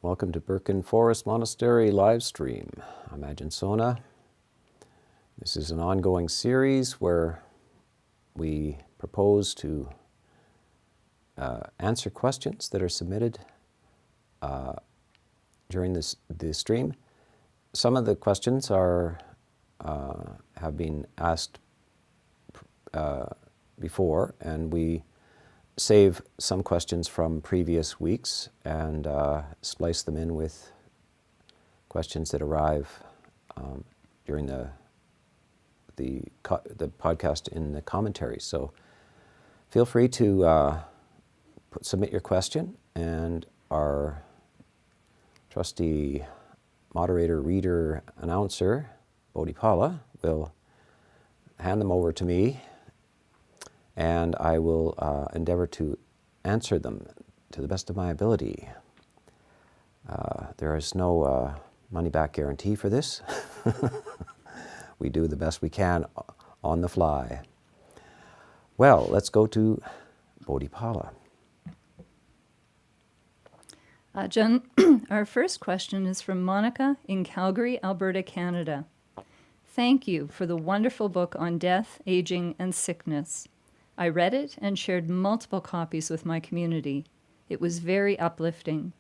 Welcome to Birken Forest Monastery live stream. I'm Ajahn Sona. This is an ongoing series where we propose to answer questions that are submitted during the stream. Some of the questions have been asked before, and we save some questions from previous weeks and splice them in with questions that arrive during the podcast in the commentaries. So feel free to submit your question, and our trusty moderator, reader, announcer, Bodhipala, will hand them over to me, and I will endeavor to answer them to the best of my ability. There is no money-back guarantee for this. We do the best we can on the fly. Well, let's go to Bodhipala. Ajahn, our first question is from Monica in Calgary, Alberta, Canada. Thank you for the wonderful book on death, aging, and sickness. I read it and shared multiple copies with my community. It was very uplifting.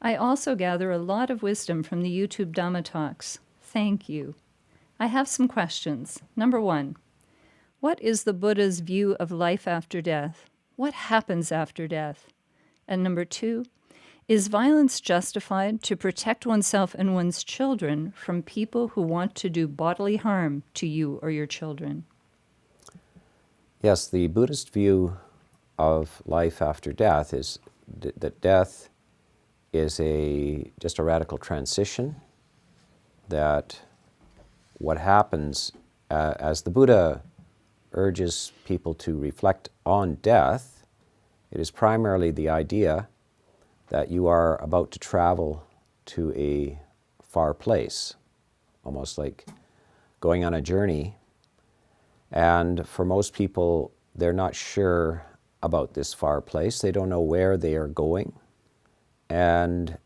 I also gather a lot of wisdom from the YouTube Dhamma talks. Thank you. I have some questions. Number 1, what is the Buddha's view of life after death? What happens after death? And number 2, is violence justified to protect oneself and one's children from people who want to do bodily harm to you or your children? Yes, the Buddhist view of life after death is that death is just a radical transition, that what happens as the Buddha urges people to reflect on death, it is primarily the idea that you are about to travel to a far place, almost like going on a journey. And for most people, they're not sure about this far place. They don't know where they are going. And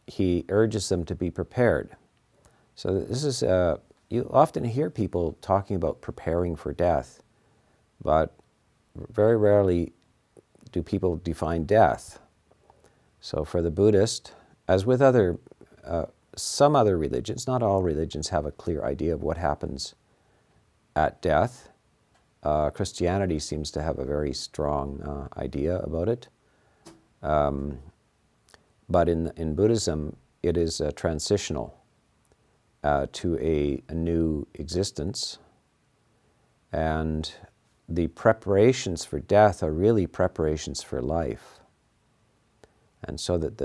he urges them to be prepared. So this is, you often hear people talking about preparing for death, but very rarely do people define death. So for the Buddhist, as with some other religions, not all religions have a clear idea of what happens at death. Christianity seems to have a very strong idea about it. But in Buddhism, it is transitional to a new existence. And the preparations for death are really preparations for life. And so that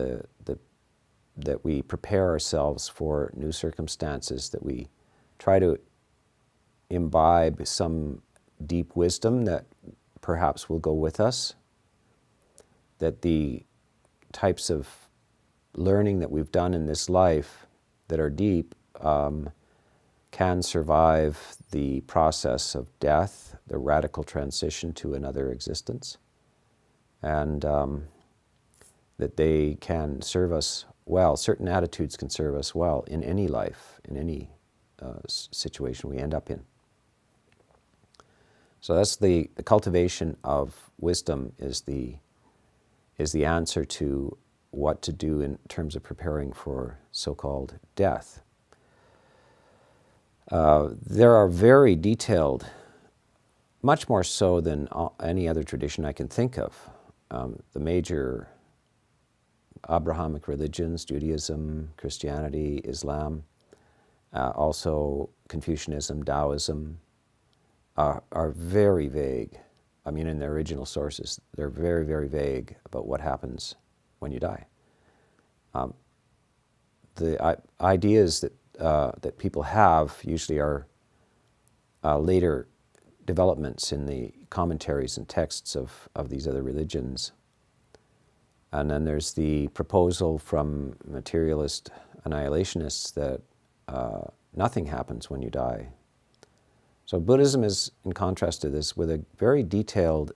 that we prepare ourselves for new circumstances, that we try to imbibe some deep wisdom that perhaps will go with us, that the types of learning that we've done in this life that are deep can survive the process of death, the radical transition to another existence, and that they can serve us well. Certain attitudes can serve us well in any life, in any situation we end up in. So that's the cultivation of wisdom is the answer to what to do in terms of preparing for so-called death. There are very detailed, much more so than any other tradition I can think of. The major Abrahamic religions, Judaism, Christianity, Islam, also Confucianism, Taoism, are very vague. I mean, in their original sources, they're very, very vague about what happens when you die. The ideas that people have usually are later developments in the commentaries and texts of these other religions. And then there's the proposal from materialist annihilationists that nothing happens when you die. So Buddhism is, in contrast to this, with a very detailed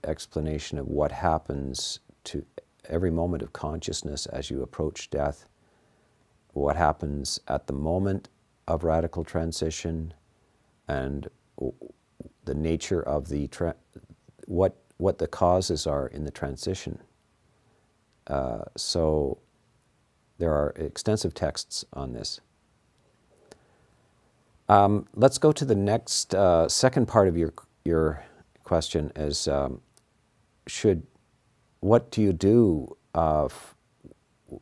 explanation of what happens to every moment of consciousness as you approach death, what happens at the moment of radical transition, and the nature of the what the causes are in the transition. So there are extensive texts on this. Let's go to the next second part of your question. Is what do you do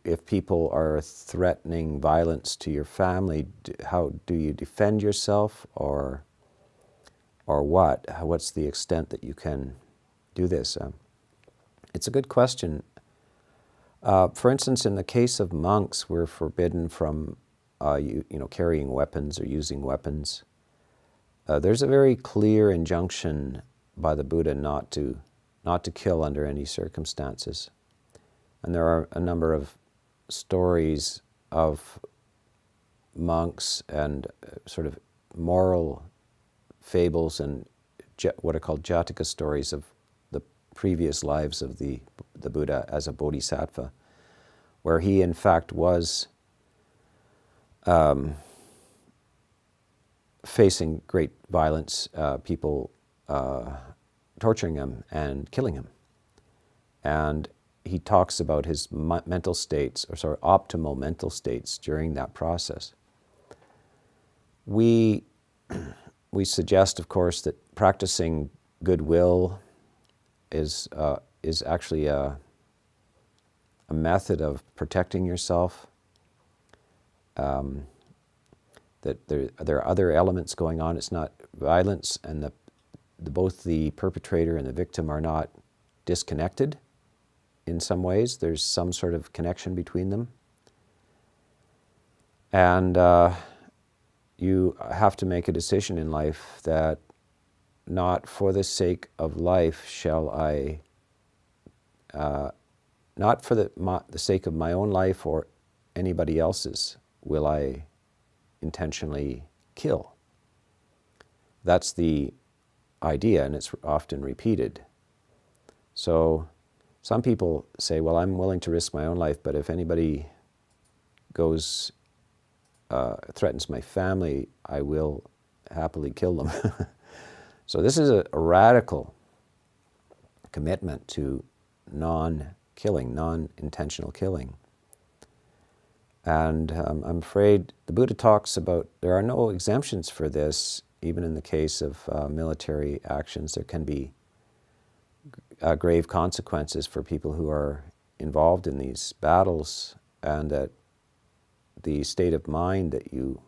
if people are threatening violence to your family? How do you defend yourself, or what? What's the extent that you can do this? It's a good question. For instance, in the case of monks, we're forbidden from carrying weapons or using weapons. There's a very clear injunction by the Buddha not to kill under any circumstances. And there are a number of stories of monks and sort of moral fables and what are called Jataka stories of the previous lives of the Buddha as a bodhisattva, where he in fact was facing great violence, people torturing him and killing him. And he talks about his mental states, or sort of optimal mental states during that process. We suggest, of course, that practicing goodwill is actually a method of protecting yourself. That there are other elements going on. It's not violence, and both the perpetrator and the victim are not disconnected. In some ways, there's some sort of connection between them. And you have to make a decision in life that not for the sake of life shall I, not for the sake of my own life or anybody else's will I intentionally kill. That's the idea, and it's often repeated. So some people say, well, I'm willing to risk my own life, but if anybody threatens my family, I will happily kill them. So this is a radical commitment to non-killing, non-intentional killing. And I'm afraid the Buddha talks about there are no exemptions for this. Even in the case of military actions, there can be grave consequences for people who are involved in these battles, and that the state of mind that you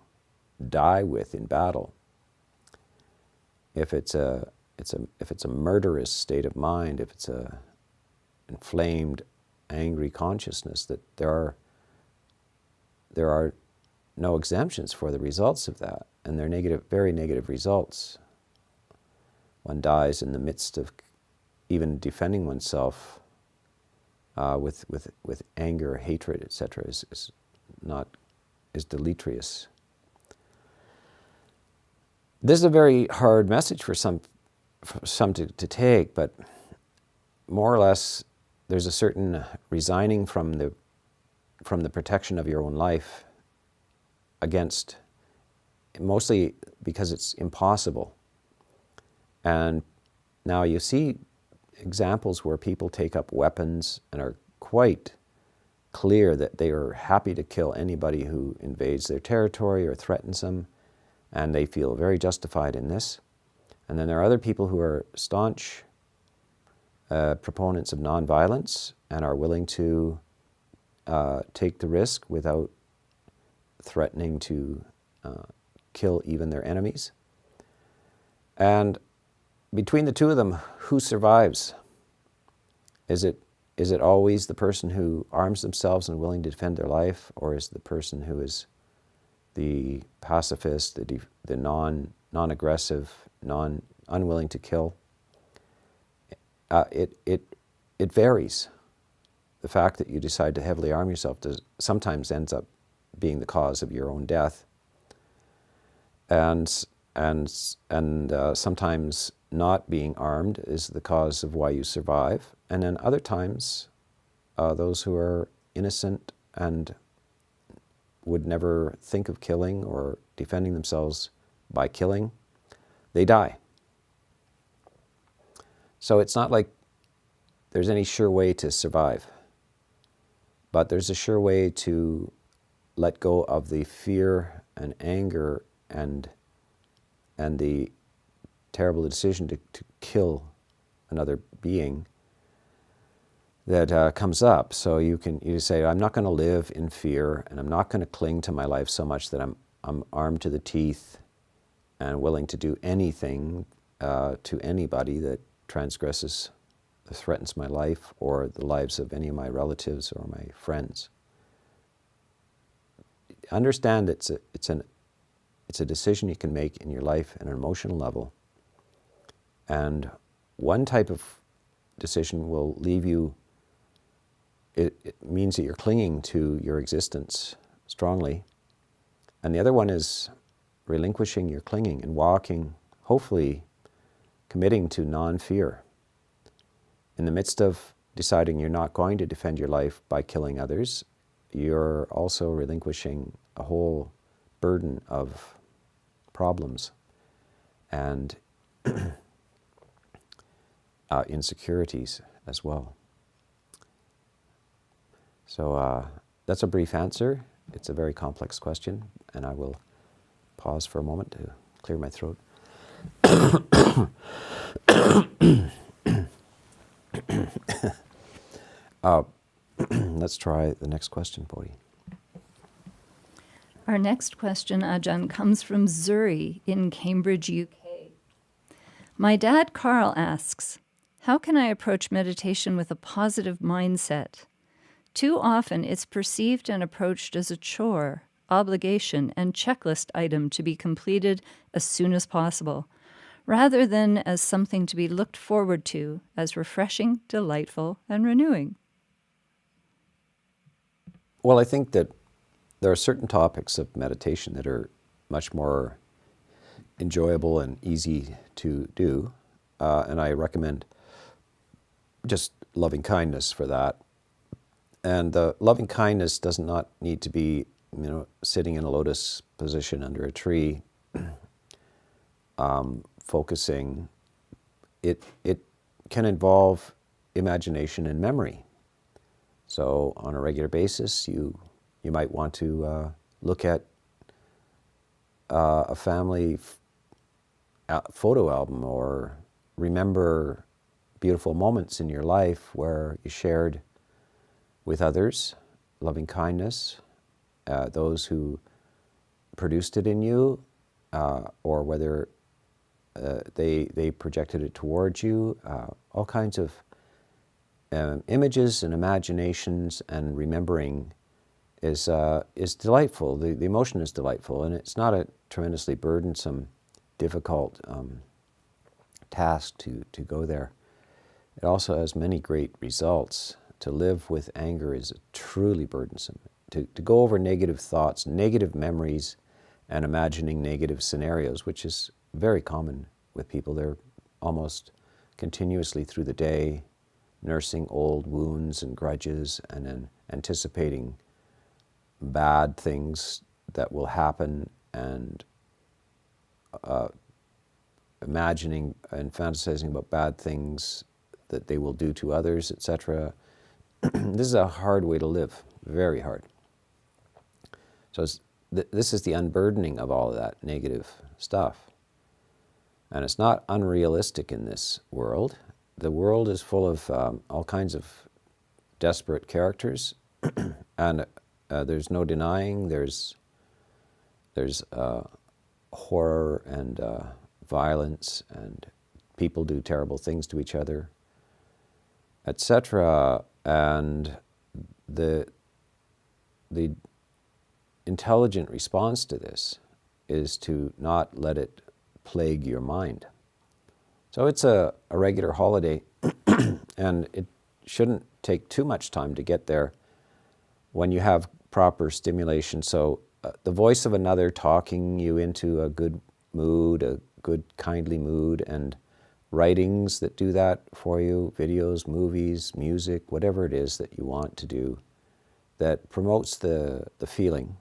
die with in battle, if it's a murderous state of mind, if it's a inflamed, angry consciousness, that there are no exemptions for the results of that, and they're negative, very negative results. One dies in the midst of even defending oneself with anger, hatred, etc. is deleterious. This is a very hard message for some to take, but more or less, there's a certain resigning from the protection of your own life against, mostly because it's impossible. And now you see examples where people take up weapons and are quite clear that they are happy to kill anybody who invades their territory or threatens them, and they feel very justified in this. And then there are other people who are staunch proponents of nonviolence and are willing to take the risk without threatening to kill even their enemies. And between the two of them, who survives? Is it always the person who arms themselves and willing to defend their life, or is the person who is the pacifist, the non-aggressive, unwilling to kill? It varies. The fact that you decide to heavily arm yourself sometimes ends up being the cause of your own death, and sometimes not being armed is the cause of why you survive, and then other times those who are innocent and would never think of killing or defending themselves by killing, they die. So it's not like there's any sure way to survive, but there's a sure way to let go of the fear and anger and the terrible decision to kill another being that comes up. So you say, I'm not going to live in fear, and I'm not going to cling to my life so much that I'm armed to the teeth and willing to do anything to anybody that transgresses, threatens my life or the lives of any of my relatives or my friends. Understand it's a decision you can make in your life at an emotional level. And one type of decision will leave you, it means that you're clinging to your existence strongly. And the other one is relinquishing your clinging and walking, hopefully committing to non-fear. In the midst of deciding you're not going to defend your life by killing others, you're also relinquishing a whole burden of problems and insecurities as well. So that's a brief answer. It's a very complex question, and I will pause for a moment to clear my throat. Let's try the next question, Bodhi. Our next question, Ajahn, comes from Zuri in Cambridge, UK. My dad, Carl, asks, how can I approach meditation with a positive mindset? Too often it's perceived and approached as a chore, obligation, and checklist item to be completed as soon as possible, rather than as something to be looked forward to as refreshing, delightful, and renewing. Well, I think that there are certain topics of meditation that are much more enjoyable and easy to do, and I recommend just loving kindness for that. And the loving kindness does not need to be, sitting in a lotus position under a tree, focusing. It can involve imagination and memory. So on a regular basis, you might want to look at a family photo album, or remember beautiful moments in your life where you shared with others loving kindness, those who produced it in you, or whether they projected it towards you. All kinds of images and imaginations and remembering is delightful. The emotion is delightful, and it's not a tremendously burdensome, difficult task to go there. It also has many great results. To live with anger is truly burdensome. To go over negative thoughts, negative memories, and imagining negative scenarios, which is very common with people. They're almost continuously through the day nursing old wounds and grudges, and then anticipating bad things that will happen, and imagining and fantasizing about bad things that they will do to others, etc. This is a hard way to live, very hard. So this is the unburdening of all of that negative stuff. And it's not unrealistic in this world. The world is full of all kinds of desperate characters, and there's no denying there's horror and violence, and people do terrible things to each other, etc. And the intelligent response to this is to not let it plague your mind. So it's a regular holiday, and it shouldn't take too much time to get there when you have proper stimulation. So the voice of another talking you into a good mood, a good kindly mood, and writings that do that for you, videos, movies, music, whatever it is that you want to do that promotes the feeling.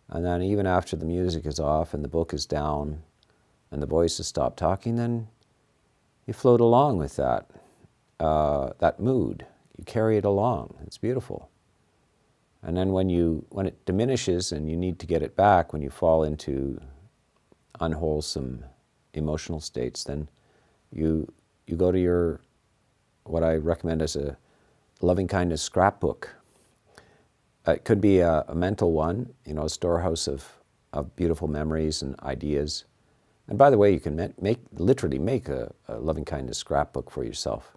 And then even after the music is off and the book is down and the voice has stopped talking, then you float along with that mood. You carry it along. It's beautiful. And then when it diminishes and you need to get it back, when you fall into unwholesome emotional states, then you go to what I recommend as a loving kindness scrapbook. It could be a mental one, a storehouse of beautiful memories and ideas. And by the way, you can literally make a loving kindness scrapbook for yourself.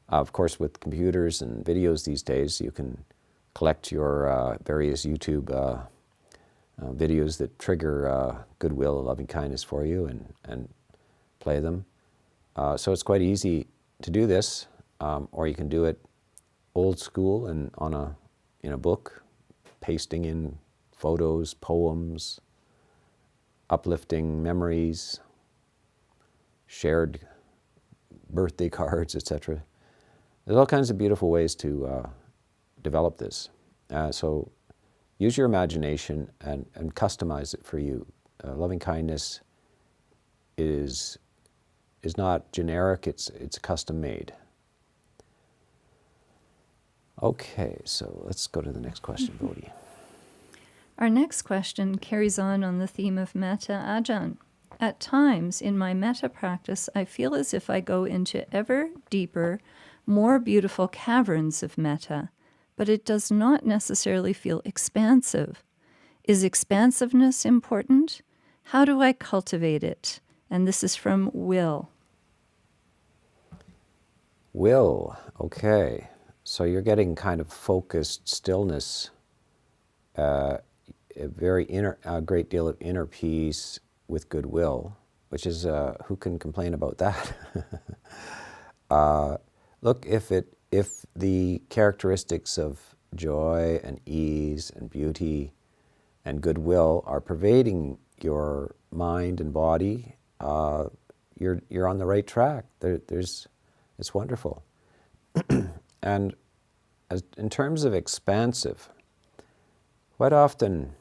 Of course, with computers and videos these days, you can collect your various YouTube videos that trigger goodwill and loving kindness for you and play them. So it's quite easy to do this, or you can do it old school and in a book, pasting in photos, poems, uplifting memories, shared birthday cards, etc. There's all kinds of beautiful ways to develop this. So use your imagination and customize it for you. Loving kindness is not generic, it's custom made. Okay, so let's go to the next question, Bodhi. Our next question carries on the theme of metta, Ajahn. At times in my metta practice, I feel as if I go into ever deeper, more beautiful caverns of metta, but it does not necessarily feel expansive. Is expansiveness important? How do I cultivate it? And this is from Will. Will, okay. So you're getting kind of focused stillness, a great deal of inner peace with goodwill, which is, who can complain about that? Look, if the characteristics of joy and ease and beauty and goodwill are pervading your mind and body, you're on the right track. It's wonderful. And in terms of expansive, quite often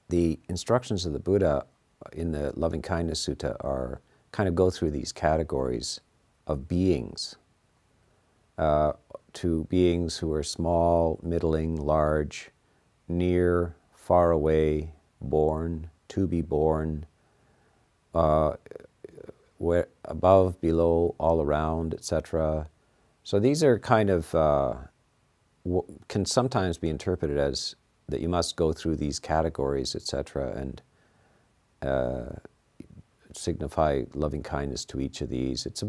the instructions of the Buddha in the Loving Kindness Sutta kind of go through these categories of beings, to beings who are small, middling, large, near, far away, born, to be born, where, above, below, all around, etc. So these are kind of, can sometimes be interpreted as that you must go through these categories, etc., and signify loving kindness to each of these. It's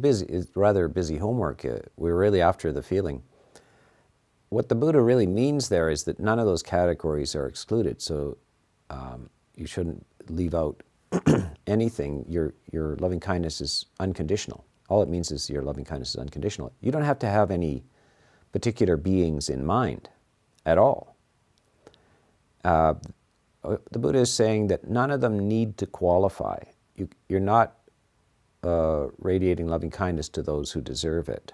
rather busy homework. We're really after the feeling. What the Buddha really means there is that none of those categories are excluded, so you shouldn't leave out anything. Your loving kindness is unconditional. All it means is your loving kindness is unconditional. You don't have to have any particular beings in mind at all. The Buddha is saying that none of them need to qualify. You're not radiating loving kindness to those who deserve it.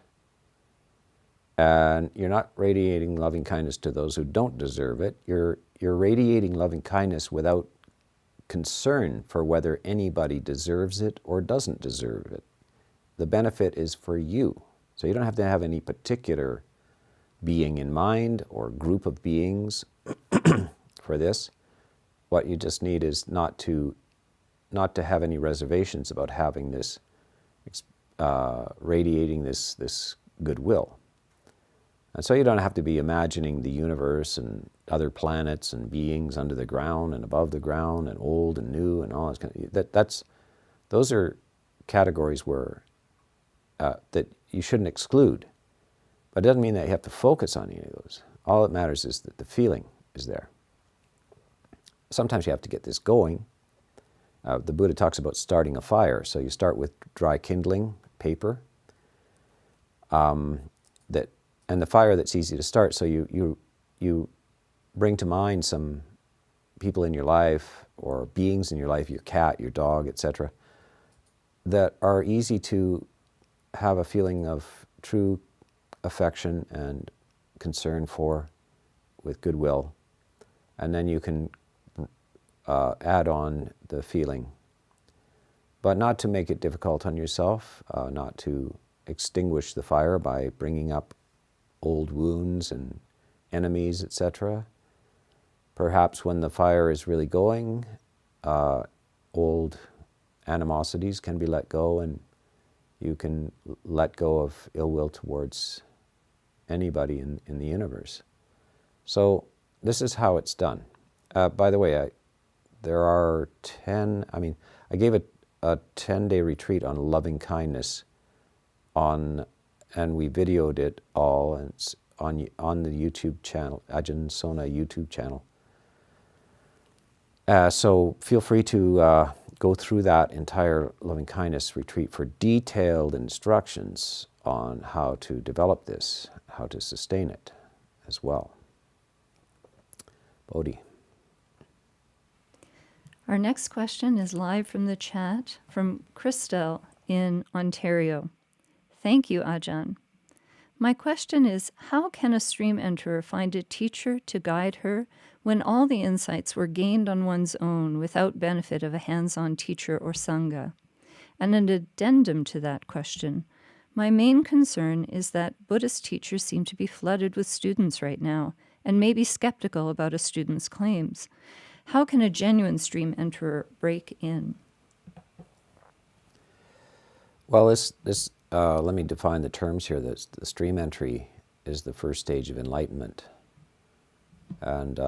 And you're not radiating loving kindness to those who don't deserve it. You're radiating loving kindness without concern for whether anybody deserves it or doesn't deserve it. The benefit is for you. So you don't have to have any particular being in mind or group of beings for this. What you just need is not to have any reservations about having this, radiating this goodwill. And so you don't have to be imagining the universe and other planets and beings under the ground and above the ground and old and new and all that kind of, those are categories where that you shouldn't exclude. But it doesn't mean that you have to focus on any of those. All that matters is that the feeling is there. Sometimes you have to get this going. The Buddha talks about starting a fire. So you start with dry kindling, paper, and the fire that's easy to start. So you bring to mind some people in your life or beings in your life, your cat, your dog, etc. that are easy to have a feeling of true affection and concern for with goodwill. And then you can add on the feeling. But not to make it difficult on yourself, not to extinguish the fire by bringing up old wounds and enemies, etc. Perhaps when the fire is really going, old animosities can be let go, and you can let go of ill will towards anybody in the universe. So this is how it's done. By the way, there are 10, I gave a 10-day retreat on loving kindness and we videoed it all, and it's on the YouTube channel, Ajahn Sona YouTube channel. So feel free to go through that entire loving kindness retreat for detailed instructions on how to develop this, how to sustain it as well. Bodhi. Our next question is live from the chat from Christelle in Ontario. Thank you, Ajahn. My question is, how can a stream enterer find a teacher to guide her when all the insights were gained on one's own without benefit of a hands-on teacher or sangha? And an addendum to that question, my main concern is that Buddhist teachers seem to be flooded with students right now and may be skeptical about a student's claims. How can a genuine stream enterer break in? Well, let me define the terms here. The stream entry is the first stage of enlightenment. And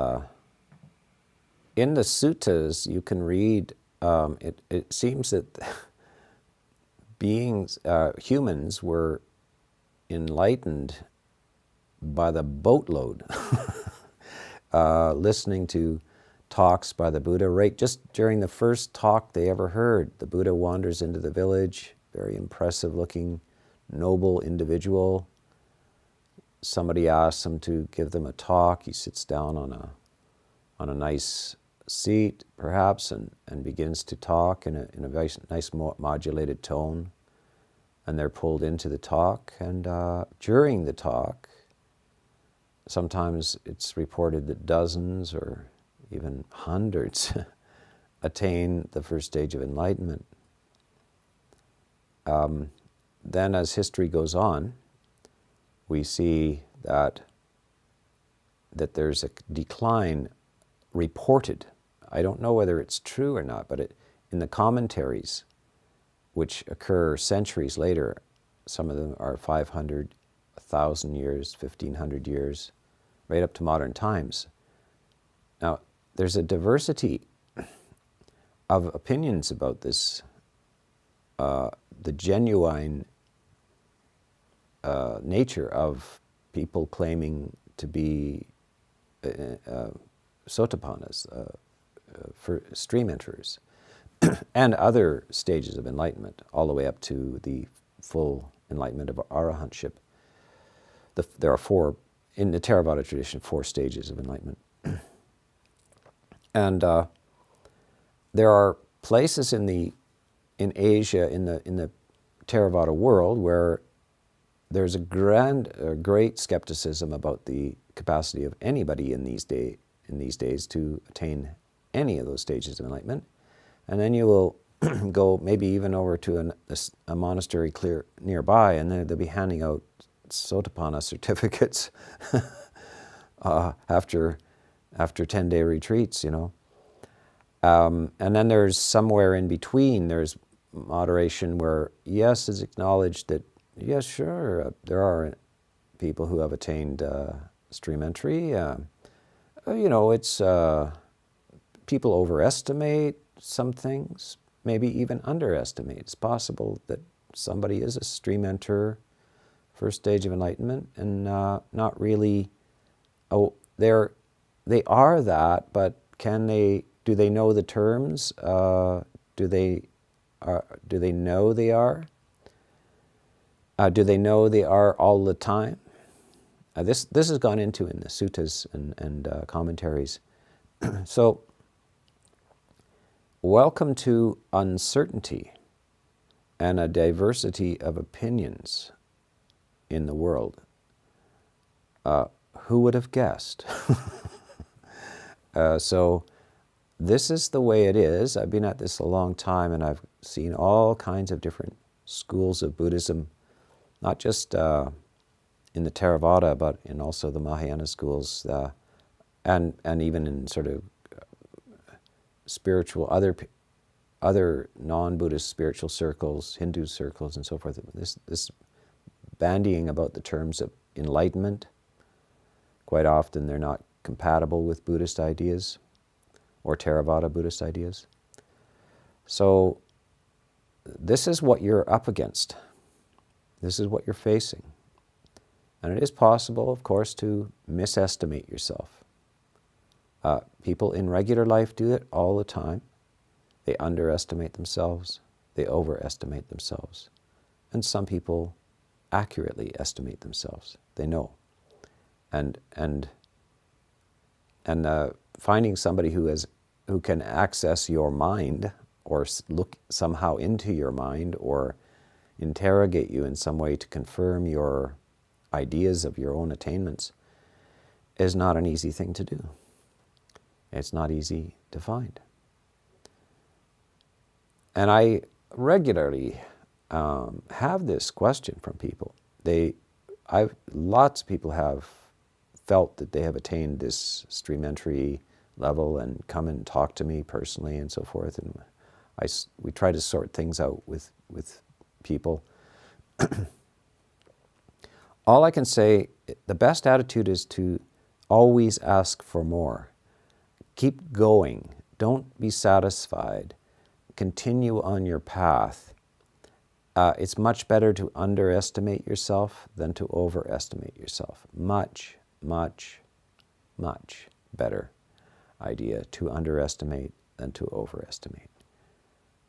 in the suttas, you can read, it seems that humans were enlightened by the boatload, listening to talks by the Buddha. Right just during the first talk they ever heard, the Buddha wanders into the village, very impressive looking, noble individual. Somebody asks him to give them a talk. He sits down on a nice seat, perhaps, and begins to talk in a very nice modulated tone. And they're pulled into the talk. And during the talk, sometimes it's reported that dozens or even hundreds attain the first stage of enlightenment. Then as history goes on, we see that there's a decline reported. I don't know whether it's true or not, but in the commentaries, which occur centuries later, some of them are 500, 1,000 years, 1,500 years, right up to modern times. Now, there's a diversity of opinions about this, the genuine nature of people claiming to be sotapannas, for stream enterers, and other stages of enlightenment, all the way up to the full enlightenment of arahantship. There are four, in the Theravada tradition, 4 stages of enlightenment. And there are places in Asia, in the Theravada world, where there's a great skepticism about the capacity of anybody in these days to attain any of those stages of enlightenment. And then you will go maybe even over to a monastery nearby, and then they'll be handing out sotapanna certificates after 10-day retreats, And then there's somewhere in between, there's moderation where, yes, it's acknowledged that, yes, sure, there are people who have attained stream entry. It's people overestimate some things, maybe even underestimate. It's possible that somebody is a stream enterer, first stage of enlightenment, and not really. They are that, but do they know the terms? Do they know they are? Do they know they are all the time? This has gone into in the suttas and commentaries. So, welcome to uncertainty. and a diversity of opinions in the world. Who would have guessed? So this is the way it is. I've been at this a long time, and I've seen all kinds of different schools of Buddhism, not just in the Theravada, but in also the Mahayana schools, and even in sort of spiritual, other non-Buddhist spiritual circles, Hindu circles and so forth. This bandying about the terms of enlightenment, quite often they're not compatible with Buddhist ideas or Theravada Buddhist ideas. So this is what you're up against. This is what you're facing. And it is possible, of course, to misestimate yourself. People in regular life do it all the time. They underestimate themselves. They overestimate themselves. And some people accurately estimate themselves. They know. And finding somebody who can access your mind or look somehow into your mind or interrogate you in some way to confirm your ideas of your own attainments is not an easy thing to do. It's not easy to find. And I regularly have this question from people. Lots of people have felt that they have attained this stream entry level and come and talk to me personally and so forth. And we try to sort things out with people. All I can say, the best attitude is to always ask for more. Keep going. Don't be satisfied. Continue on your path. It's much better to underestimate yourself than to overestimate yourself. Much, much, much better idea to underestimate than to overestimate.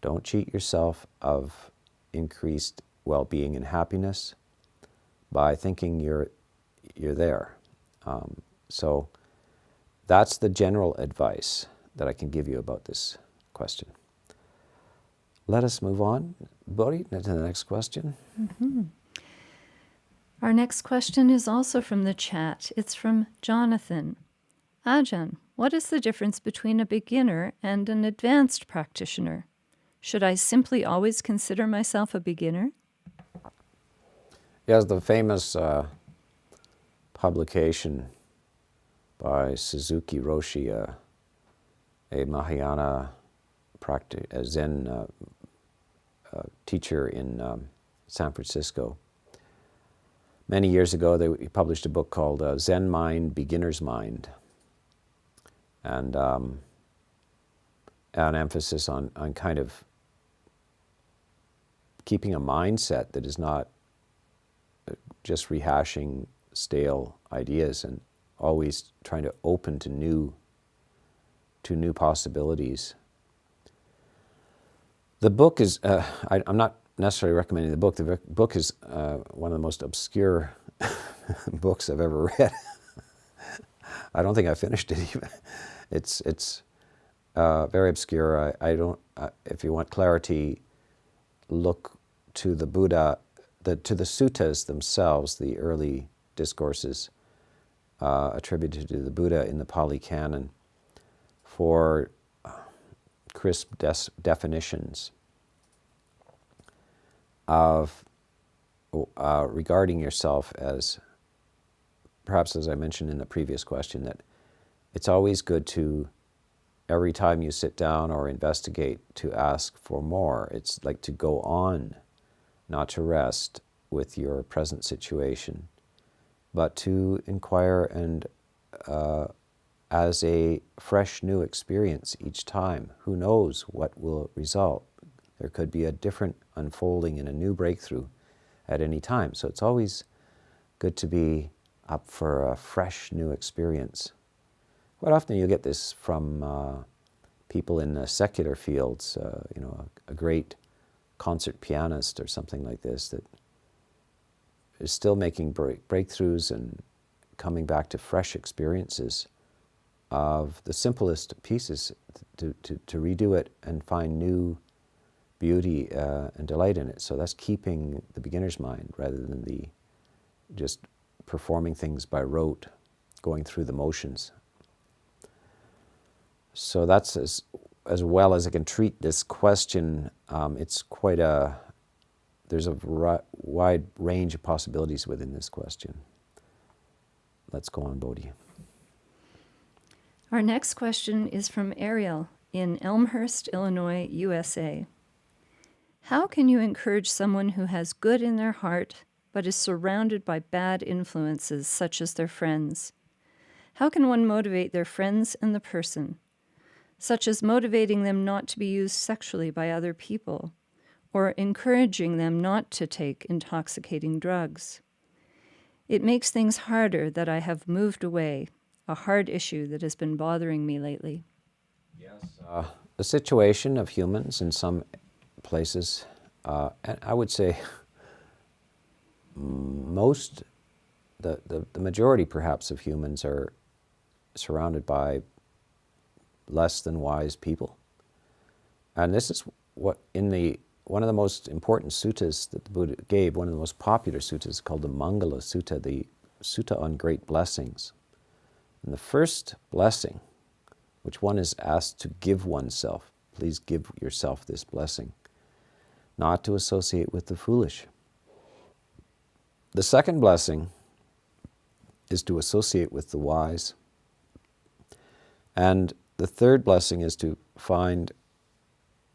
Don't cheat yourself of increased well-being and happiness by thinking you're there. So that's the general advice that I can give you about this question. Let us move on, Bodhi, to the next question. Mm-hmm. Our next question is also from the chat. It's from Jonathan. Ajahn, what is the difference between a beginner and an advanced practitioner? Should I simply always consider myself a beginner? Yes, the famous publication by Suzuki Roshi, a Mahayana a Zen teacher in San Francisco. Many years ago, he published a book called Zen Mind, Beginner's Mind, and an emphasis on kind of keeping a mindset that is not just rehashing stale ideas and always trying to open to new possibilities. The book is, I'm not necessarily recommending the book. The book is one of the most obscure books I've ever read. I don't think I finished it even. It's very obscure. I don't. If you want clarity, look to the Buddha, to the suttas themselves, the early discourses attributed to the Buddha in the Pali Canon, for crisp definitions of regarding yourself as, perhaps as I mentioned in the previous question, that it's always good to, every time you sit down or investigate, to ask for more. It's like to go on, not to rest with your present situation, but to inquire and as a fresh new experience each time. Who knows what will result? There could be a different unfolding and a new breakthrough at any time. So it's always good to be up for a fresh new experience. Quite often you get this from people in the secular fields, a great concert pianist or something like this that is still making breakthroughs and coming back to fresh experiences of the simplest pieces to redo it and find new beauty and delight in it. So that's keeping the beginner's mind rather than the just performing things by rote, going through the motions. So that's as well as I can treat this question. It's quite there's a wide range of possibilities within this question. Let's go on, Bodhi. Our next question is from Ariel in Elmhurst, Illinois, USA. How can you encourage someone who has good in their heart but is surrounded by bad influences such as their friends? How can one motivate their friends and the person, such as motivating them not to be used sexually by other people, or encouraging them not to take intoxicating drugs? It makes things harder that I have moved away, a hard issue that has been bothering me lately. Yes. The situation of humans in some places, and I would say the majority perhaps of humans are surrounded by less than wise people. And this is what one of the most important suttas that the Buddha gave, one of the most popular suttas called the Mangala Sutta, the Sutta on Great Blessings. And the first blessing, which one is asked to give oneself, please give yourself this blessing, not to associate with the foolish. The second blessing is to associate with the wise. And the third blessing is to find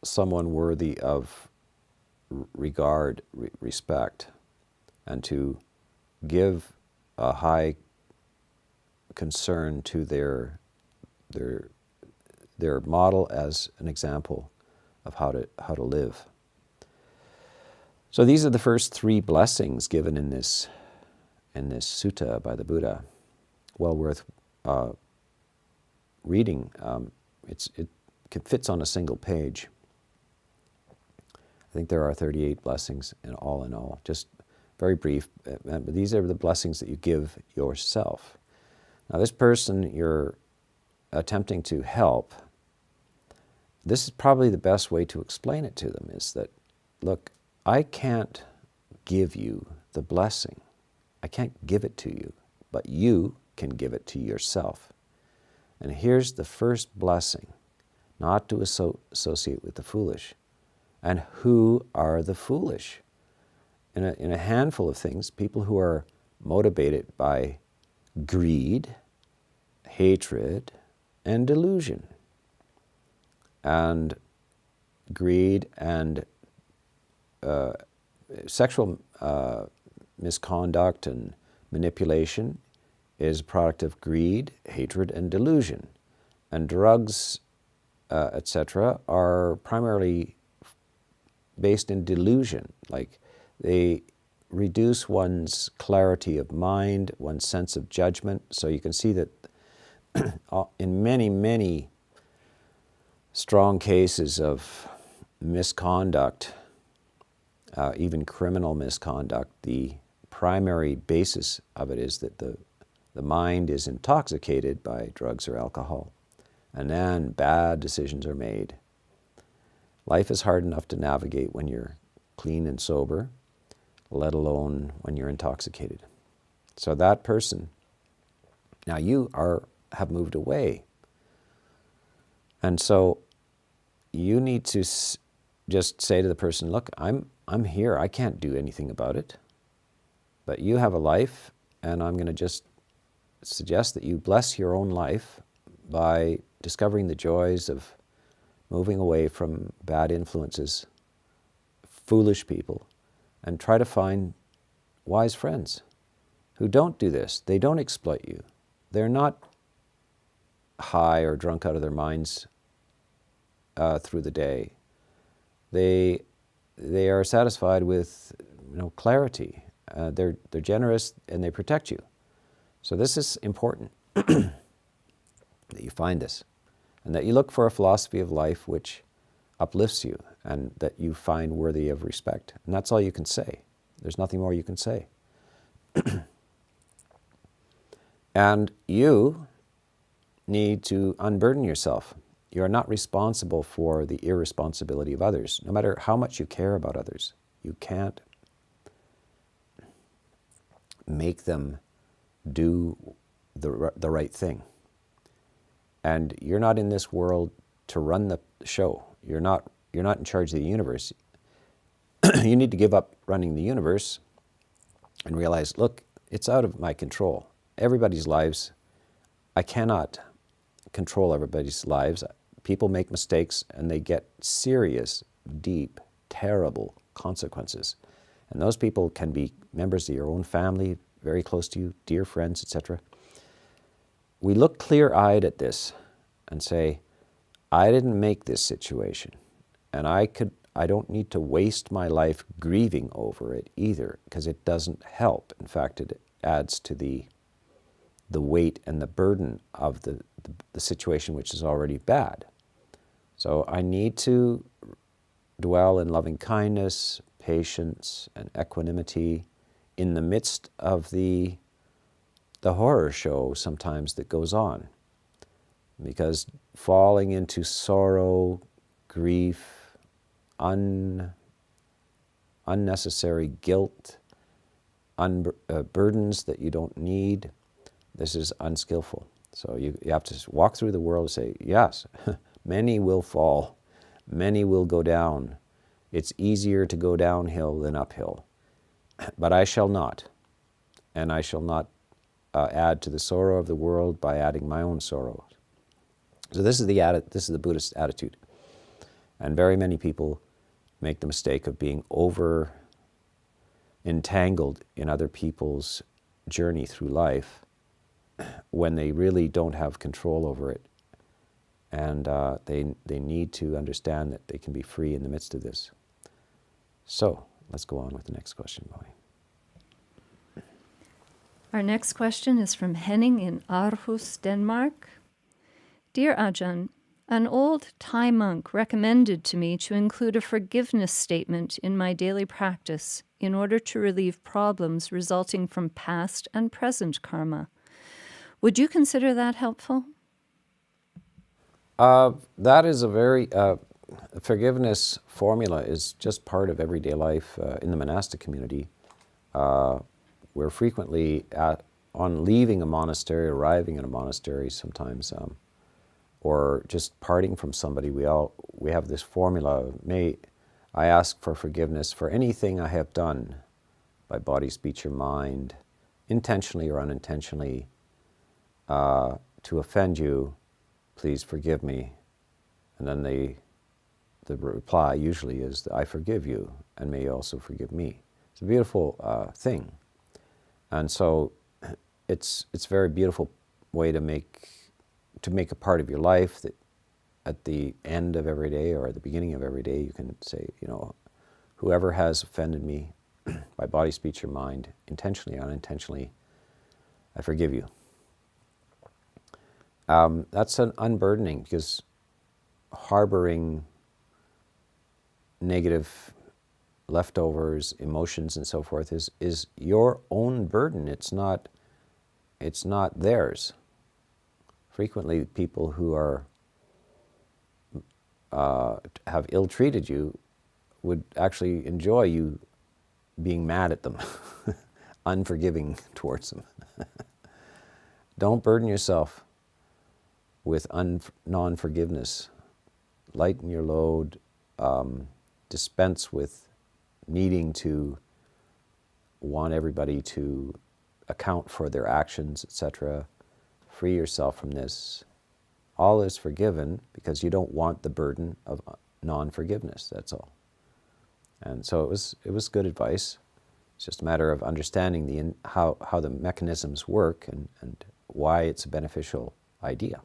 someone worthy of regard, respect, and to give a high concern to their model as an example of how to live. So these are the first three blessings given in this sutta by the Buddha. Well worth reading. It fits on a single page. I think there are 38 blessings in all, just very brief. But these are the blessings that you give yourself. Now this person you're attempting to help, this is probably the best way to explain it to them, is that, look, I can't give you the blessing. I can't give it to you, but you can give it to yourself. And here's the first blessing, not to associate with the foolish. And who are the foolish? In a handful of things, people who are motivated by greed, hatred, and delusion. And greed and sexual misconduct and manipulation is a product of greed, hatred, and delusion. And drugs, etc., are primarily based in delusion. Like, they reduce one's clarity of mind, one's sense of judgment. So you can see that in many, many strong cases of misconduct, even criminal misconduct, the primary basis of it is that the mind is intoxicated by drugs or alcohol, and then bad decisions are made. Life is hard enough to navigate when you're clean and sober, let alone when you're intoxicated. So that person, now you have moved away. And so you need to just say to the person, look, I'm here, I can't do anything about it, but you have a life, and I'm going to just suggest that you bless your own life by discovering the joys of moving away from bad influences, foolish people, and try to find wise friends who don't do this. They don't exploit you. They're not high or drunk out of their minds through the day. They are satisfied with clarity. They're generous and they protect you. So this is important that you find this, and that you look for a philosophy of life which uplifts you and that you find worthy of respect. And that's all you can say. There's nothing more you can say. And you need to unburden yourself you're not responsible for the irresponsibility of others. No matter how much you care about others, you can't make them do the right thing. And you're not in this world to run the show. You're not in charge of the universe. You need to give up running the universe and realize, look, it's out of my control. Everybody's lives, I cannot control everybody's lives. People make mistakes and they get serious, deep, terrible consequences. And those people can be members of your own family, very close to you, dear friends, etc. We look clear-eyed at this and say, I didn't make this situation, and I don't need to waste my life grieving over it either, because it doesn't help. In fact, it adds to the weight and the burden of the situation, which is already bad. So I need to dwell in loving kindness, patience, and equanimity in the midst of the horror show sometimes that goes on. Because falling into sorrow, grief, unnecessary guilt, burdens that you don't need, this is unskillful. So you have to walk through the world and say, yes, many will fall, many will go down. It's easier to go downhill than uphill. But I shall not, and I shall not add to the sorrow of the world by adding my own sorrow. So this is the Buddhist attitude. And very many people make the mistake of being over entangled in other people's journey through life when they really don't have control over it. And they need to understand that they can be free in the midst of this. So let's go on with the next question, Molly. Our next question is from Henning in Aarhus, Denmark. Dear Ajahn, an old Thai monk recommended to me to include a forgiveness statement in my daily practice in order to relieve problems resulting from past and present karma. Would you consider that helpful? That is a very, forgiveness formula is just part of everyday life in the monastic community. We're frequently on leaving a monastery, arriving in a monastery sometimes, or just parting from somebody, we have this formula. May I ask for forgiveness for anything I have done by body, speech, or mind, intentionally or unintentionally, to offend you. Please forgive me. And then the reply usually is, I forgive you, and may you also forgive me. It's a beautiful thing. And so it's a very beautiful way to make a part of your life that at the end of every day or at the beginning of every day you can say, whoever has offended me by body, speech, or mind, intentionally or unintentionally, I forgive you. That's an unburdening, because harboring negative leftovers, emotions, and so forth is your own burden. It's not theirs. Frequently, people who have ill-treated you would actually enjoy you being mad at them, unforgiving towards them. Don't burden yourself with non-forgiveness. Lighten your load, dispense with needing to want everybody to account for their actions, etc. Free yourself from this. All is forgiven because you don't want the burden of non-forgiveness, that's all. And so it was good advice. It's just a matter of understanding how the mechanisms work and why it's a beneficial idea.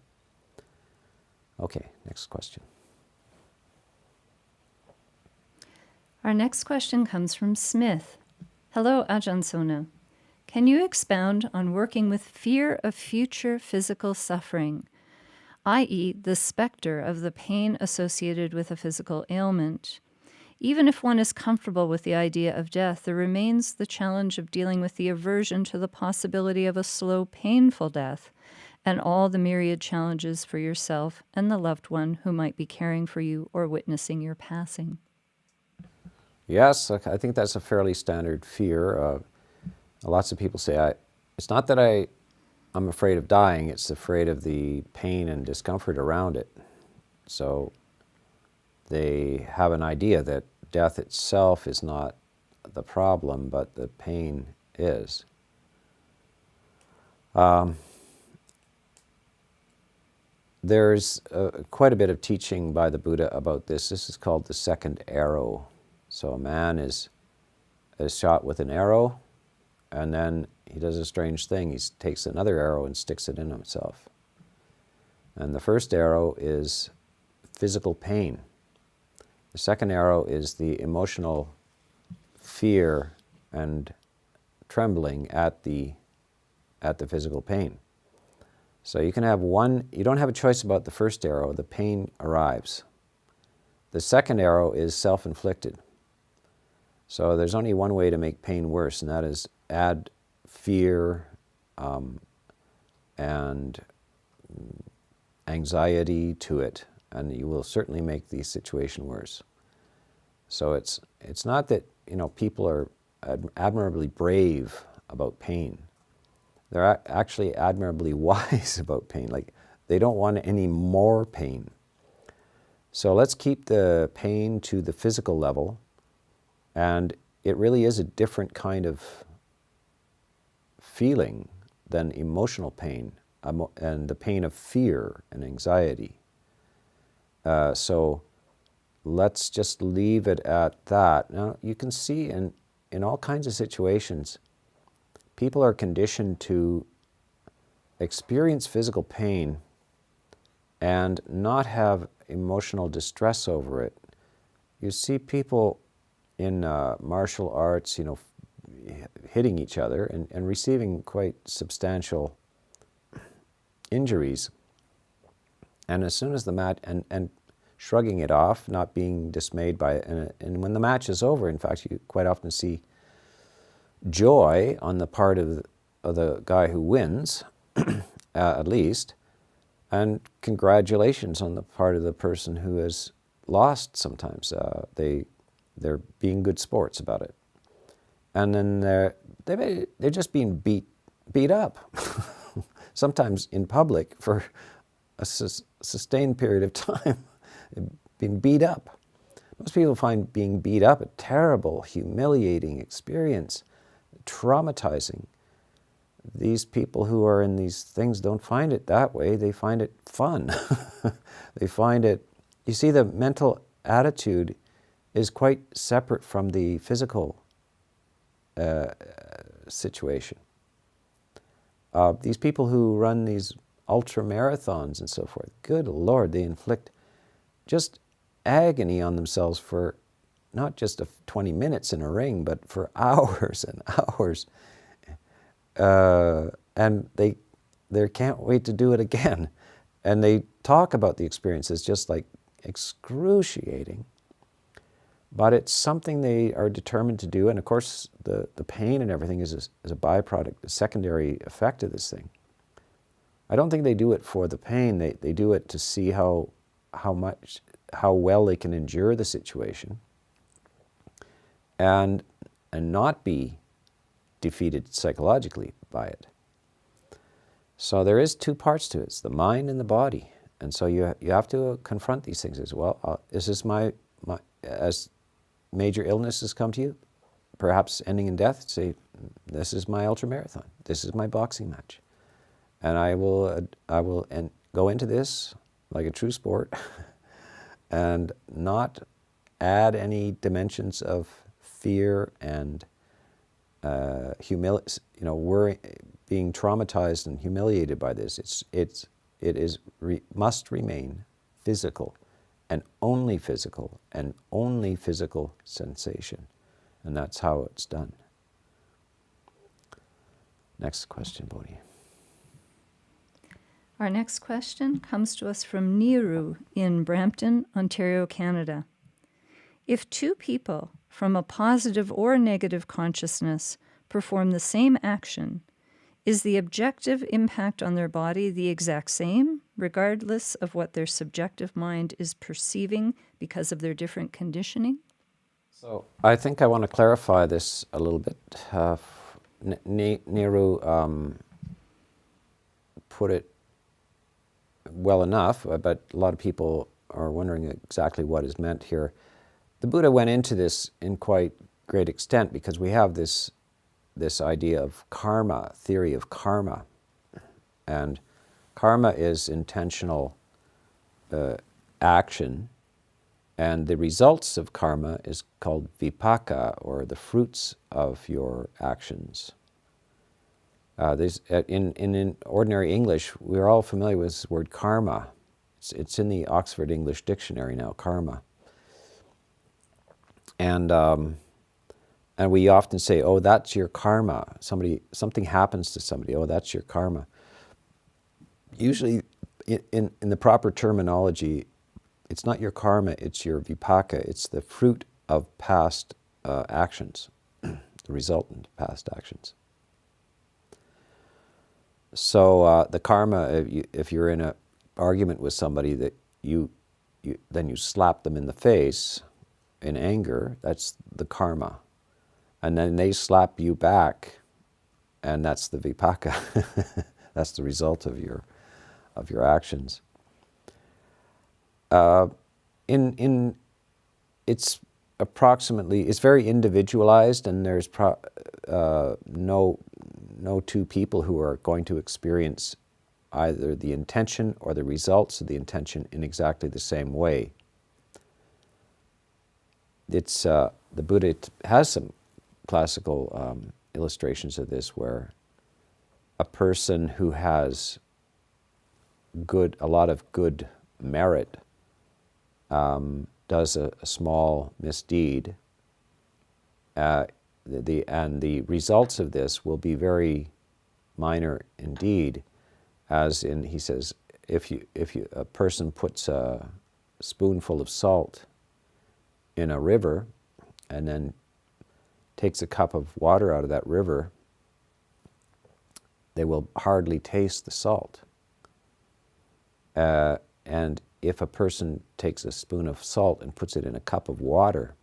Okay, next question. Our next question comes from Smith. Hello, Ajahn Sona. Can you expound on working with fear of future physical suffering, i.e. the specter of the pain associated with a physical ailment? Even if one is comfortable with the idea of death, there remains the challenge of dealing with the aversion to the possibility of a slow, painful death, and all the myriad challenges for yourself and the loved one who might be caring for you or witnessing your passing. Yes, I think that's a fairly standard fear. Lots of people say, it's not that I'm afraid of dying, it's afraid of the pain and discomfort around it. So they have an idea that death itself is not the problem, but the pain is. There's quite a bit of teaching by the Buddha about this. This is called the second arrow. So a man is shot with an arrow, and then he does a strange thing. He takes another arrow and sticks it in himself. And the first arrow is physical pain. The second arrow is the emotional fear and trembling at the physical pain. So you can have one, you don't have a choice about the first arrow, the pain arrives. The second arrow is self-inflicted. So there's only one way to make pain worse, and that is add fear and anxiety to it, and you will certainly make the situation worse. So it's not that, people are admirably brave about pain. They're actually admirably wise about pain. Like, they don't want any more pain. So let's keep the pain to the physical level, and it really is a different kind of feeling than emotional pain and the pain of fear and anxiety. So let's just leave it at that. Now, you can see in all kinds of situations, people are conditioned to experience physical pain and not have emotional distress over it. You see people in martial arts, hitting each other and receiving quite substantial injuries. And as soon as the match, and shrugging it off, not being dismayed by it, and when the match is over, in fact, you quite often see joy on the part of the guy who wins, at least, and congratulations on the part of the person who has lost sometimes. They're being good sports about it. And then they're just being beat up, sometimes in public for a sustained period of time, being beat up. Most people find being beat up a terrible, humiliating experience, traumatizing. These people who are in these things don't find it that way. They find it fun. They find it, you see, the mental attitude is quite separate from the physical situation. These people who run these ultra marathons and so forth, good Lord, they inflict just agony on themselves for not just 20 minutes in a ring, but for hours and hours. And they can't wait to do it again. And they talk about the experience as just like excruciating. But it's something they are determined to do. And of course, the pain and everything is a byproduct, a secondary effect of this thing. I don't think they do it for the pain. They do it to see how well they can endure the situation and not be defeated psychologically by it. So there is two parts to it. It's the mind and the body. And so you have to confront these things as well. Is this as major illnesses come to you, perhaps ending in death, say, this is my ultramarathon. This is my boxing match. And I will go into this like a true sport and not add any dimensions of fear and worry, being traumatized and humiliated by this. Must remain physical and only physical sensation. And that's how it's done. Next question, Bodhi. Our next question comes to us from Niru in Brampton, Ontario, Canada. If two people from a positive or negative consciousness perform the same action, Is the objective impact on their body the exact same, regardless of what their subjective mind is perceiving because of their different conditioning? So I think I want to clarify this a little bit. Nehru put it well enough, but a lot of people are wondering exactly what is meant here. The Buddha went into this in quite great extent because we have this idea of karma, theory of karma. And karma is intentional action, and the results of karma is called vipaka, or the fruits of your actions. In ordinary English, we're all familiar with this word karma. It's in the Oxford English Dictionary now, karma. And we often say, oh, that's your karma. Something happens to somebody, oh, that's your karma. Usually, in the proper terminology, it's not your karma, it's your vipaka. It's the fruit of past actions, the resultant past actions. So the karma, if you're in an argument with somebody that then you slap them in the face in anger, that's the karma. And then they slap you back, and that's the vipaka. That's the result of your actions. It's very individualized, and there's no two people who are going to experience either the intention or the results of the intention in exactly the same way. The Buddha has some classical illustrations of this, where a person who has a lot of good merit does a small misdeed, and the results of this will be very minor indeed. As in, he says, if a person puts a spoonful of salt in a river and then takes a cup of water out of that river, they will hardly taste the salt. And if a person takes a spoon of salt and puts it in a cup of water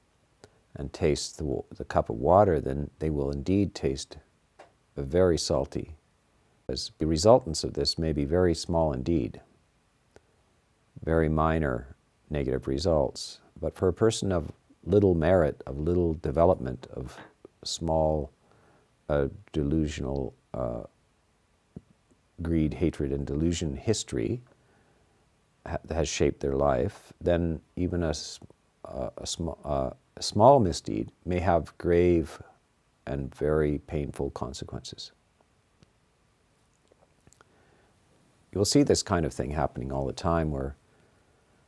and tastes the cup of water, then they will indeed taste very salty. As the resultants of this may be very small indeed, very minor negative results. But for a person of little merit, of little development, of small delusional greed, hatred, and delusion history has shaped their life, then even a small misdeed may have grave and very painful consequences. You'll see this kind of thing happening all the time, where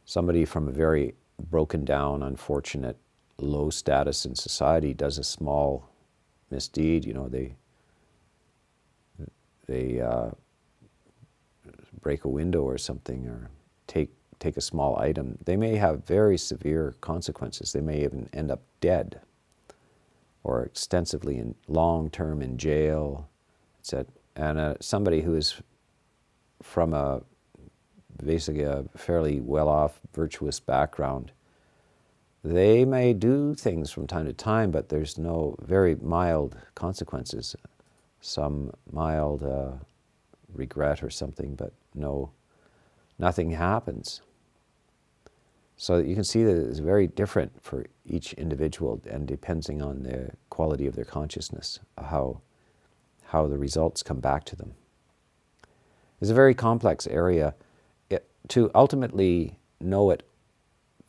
somebody from a very broken down, unfortunate, low status in society does a small misdeed. They break a window or something, or take a small item. They may have very severe consequences. They may even end up dead, or extensively in long-term in jail, etc. And somebody who is from basically a fairly well-off, virtuous background, they may do things from time to time, but there's no very mild consequences, some mild regret or something, but nothing happens. So you can see that it's very different for each individual, and depending on the quality of their consciousness, how the results come back to them. It's a very complex area. To ultimately know it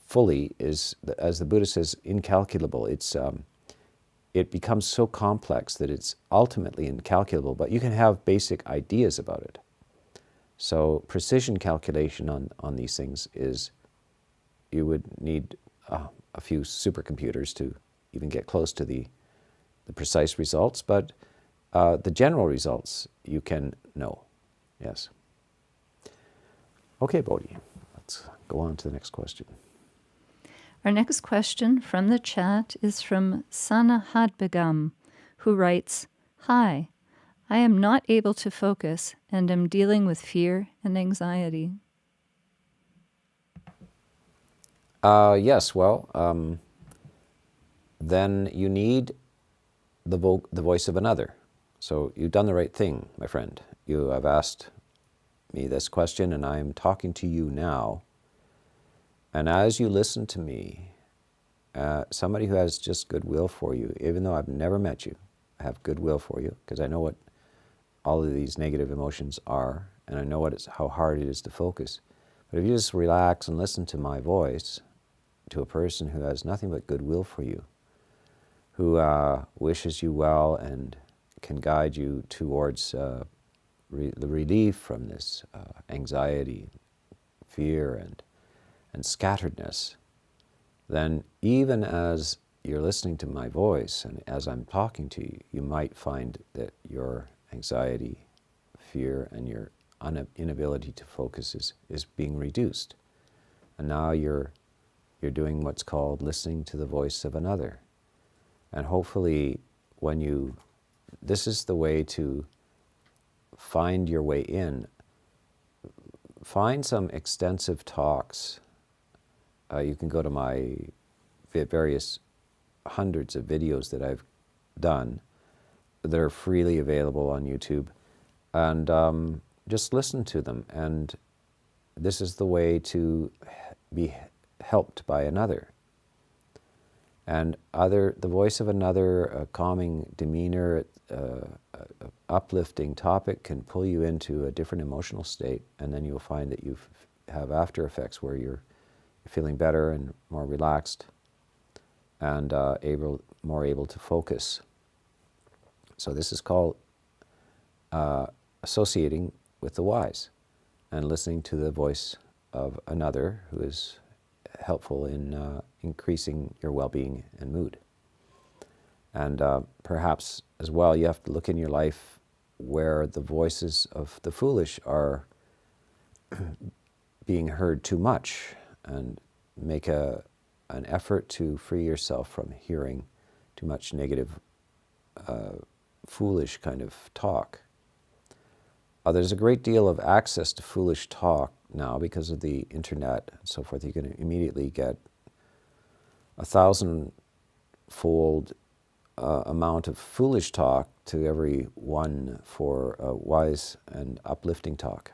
fully is, as the Buddha says, incalculable. It becomes so complex that it's ultimately incalculable, but you can have basic ideas about it. So precision calculation on these things is, you would need a few supercomputers to even get close to the precise results, but the general results you can know. Yes. Okay, Bodhi, let's go on to the next question. Our next question from the chat is from Sana Hadbegam, who writes, "Hi, I am not able to focus and am dealing with fear and anxiety. Yes, well, then you need the voice of another. So you've done the right thing, my friend. You have asked me this question, and I am talking to you now. And as you listen to me, somebody who has just goodwill for you, even though I've never met you, I have goodwill for you because I know what all of these negative emotions are, and I know how hard it is to focus. But if you just relax and listen to my voice, to a person who has nothing but goodwill for you, who wishes you well and can guide you towards the relief from this anxiety, fear, and scatteredness, then even as you're listening to my voice and as I'm talking to you, you might find that your anxiety, fear, and your inability to focus is being reduced. And now you're doing what's called listening to the voice of another. And hopefully this is the way to find your way in. Find some extensive talks. You can go to my various hundreds of videos that I've done that are freely available on YouTube, and just listen to them. And this is the way to be helped by another. And the voice of another, a calming demeanor, uplifting topic can pull you into a different emotional state, and then you'll find that you have after effects where you're feeling better and more relaxed and more able to focus. So this is called associating with the wise and listening to the voice of another who is helpful in increasing your well-being and mood. And perhaps as well, you have to look in your life where the voices of the foolish are being heard too much, and make an effort to free yourself from hearing too much negative, foolish kind of talk. There's a great deal of access to foolish talk now because of the internet and so forth. You can immediately get 1,000-fold amount of foolish talk to every one for wise and uplifting talk.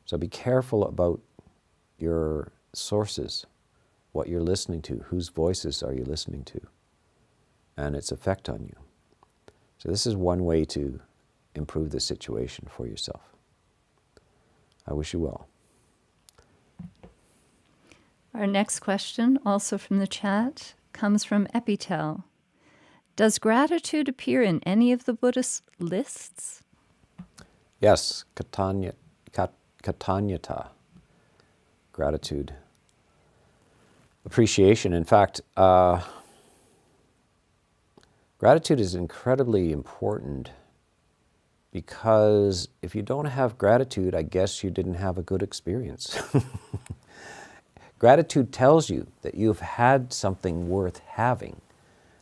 So be careful about your sources, what you're listening to, whose voices are you listening to, and its effect on you. So this is one way to improve the situation for yourself. I wish you well. Our next question, also from the chat, comes from Epitel. Does gratitude appear in any of the Buddhist lists? Yes, katanyata, gratitude, appreciation. In fact, gratitude is incredibly important because if you don't have gratitude, I guess you didn't have a good experience. Gratitude tells you that you've had something worth having,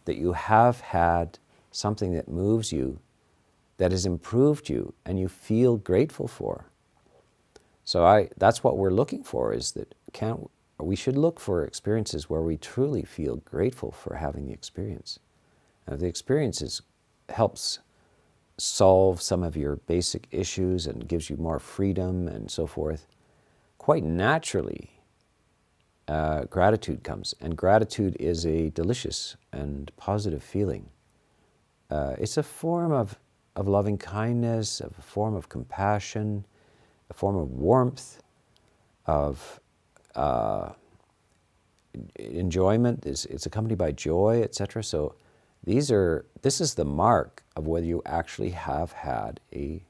that you have had something that moves you, that has improved you, and you feel grateful for. So that's what we're looking for, is that we should look for experiences where we truly feel grateful for having the experience. And if the experience helps solve some of your basic issues and gives you more freedom and so forth, quite naturally, gratitude comes. And gratitude is a delicious and positive feeling. It's a form of loving kindness, a form of compassion, a form of warmth, of enjoyment. It's accompanied by joy, etc. So this is the mark of whether you actually have had a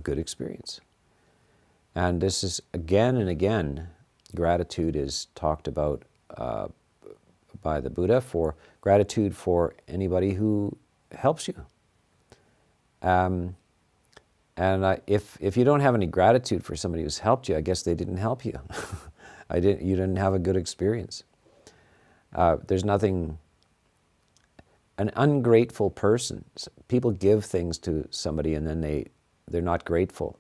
good experience. And this is again and again, gratitude is talked about by the Buddha for gratitude for anybody who helps you. And if you don't have any gratitude for somebody who's helped you, I guess they didn't help you. You didn't have a good experience. There's nothing an ungrateful person. People give things to somebody and then they're not grateful.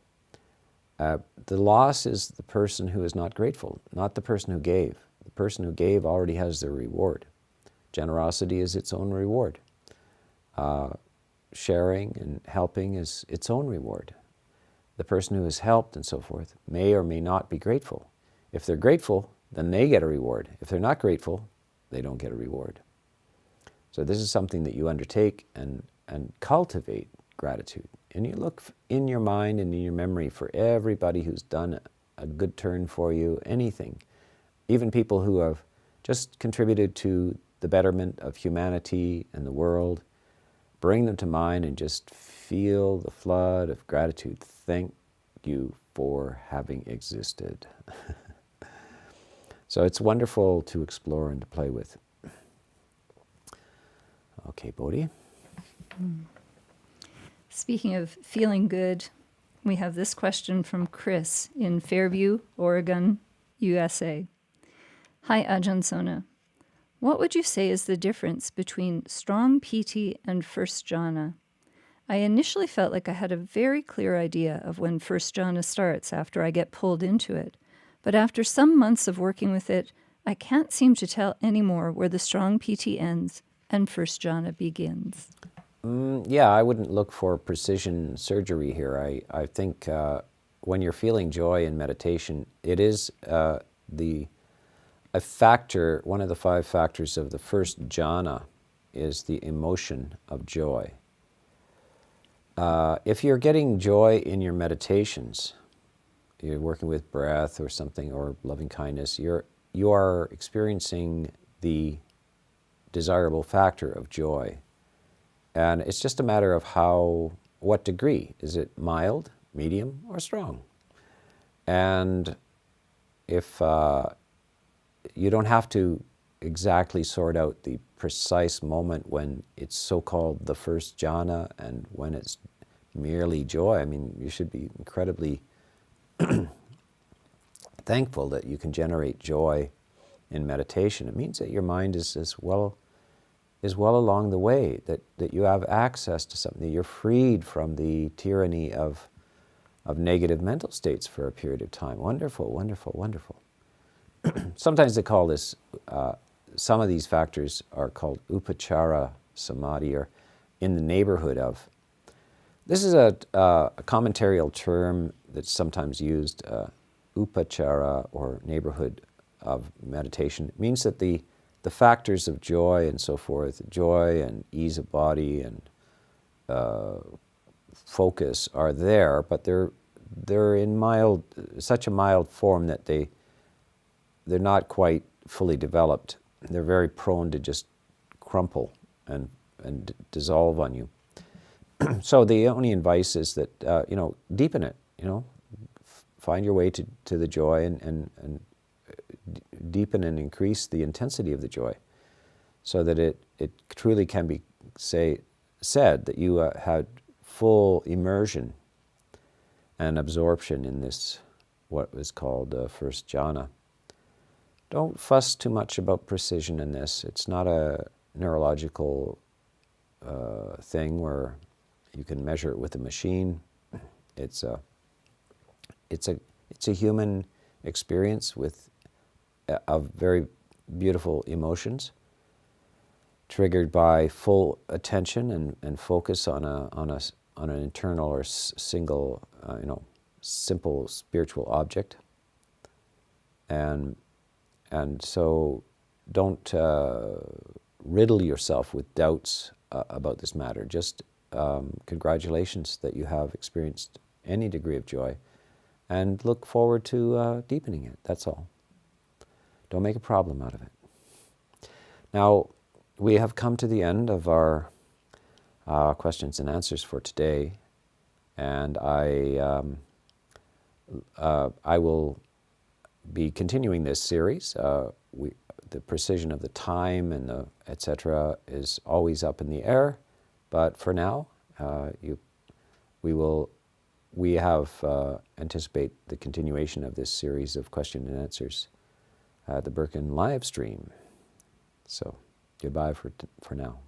The loss is the person who is not grateful, not the person who gave. The person who gave already has their reward. Generosity is its own reward. Sharing and helping is its own reward. The person who is helped and so forth may or may not be grateful. If they're grateful, then they get a reward. If they're not grateful, they don't get a reward. So this is something that you undertake and cultivate gratitude. And you look in your mind and in your memory for everybody who's done a good turn for you, anything. Even people who have just contributed to the betterment of humanity and the world. Bring them to mind and just feel the flood of gratitude. Thank you for having existed. So it's wonderful to explore and to play with. Okay, Bodhi. Speaking of feeling good, we have this question from Chris in Fairview, Oregon, USA. Hi, Ajahn Sona. What would you say is the difference between strong piti and first jhana? I initially felt like I had a very clear idea of when first jhana starts after I get pulled into it. But after some months of working with it, I can't seem to tell anymore where the strong piti ends and first jhana begins. Yeah, I wouldn't look for precision surgery here. I think when you're feeling joy in meditation, it is a factor, one of the 5 factors of the first jhana is the emotion of joy. If you're getting joy in your meditations, you're working with breath or something, or loving kindness, you are experiencing the desirable factor of joy. And it's just a matter of what degree. Is it mild, medium, or strong? And if you don't have to exactly sort out the precise moment when it's so-called the first jhana and when it's merely joy. I mean, you should be incredibly thankful that you can generate joy in meditation. It means that your mind is well along the way, that you have access to something, that you're freed from the tyranny of negative mental states for a period of time. Wonderful, wonderful, wonderful. Sometimes they call this, some of these factors are called upachara samadhi, or in the neighborhood of. This is a commentarial term that's sometimes used, upachara, or neighborhood of meditation. It means that the factors of joy and so forth, joy and ease of body and focus are there, but they're in such a mild form that they're not quite fully developed. They're very prone to just crumple and dissolve on you. So the only advice is that, deepen it, find your way to the joy and deepen and increase the intensity of the joy so that it truly can be said that you had full immersion and absorption in this, what was called first jhana. Don't fuss too much about precision in this. It's not a neurological thing where you can measure it with a machine. It's a human experience of very beautiful emotions, triggered by full attention and focus on an internal or single, simple spiritual object. And so don't riddle yourself with doubts about this matter. Just congratulations that you have experienced any degree of joy, and look forward to deepening it. That's all. Don't make a problem out of it. Now, we have come to the end of our questions and answers for today, and I will be continuing this series. The precision of the time and the etc. is always up in the air, but for now, we anticipate the continuation of this series of question and answers at the Birken live stream. So goodbye for now.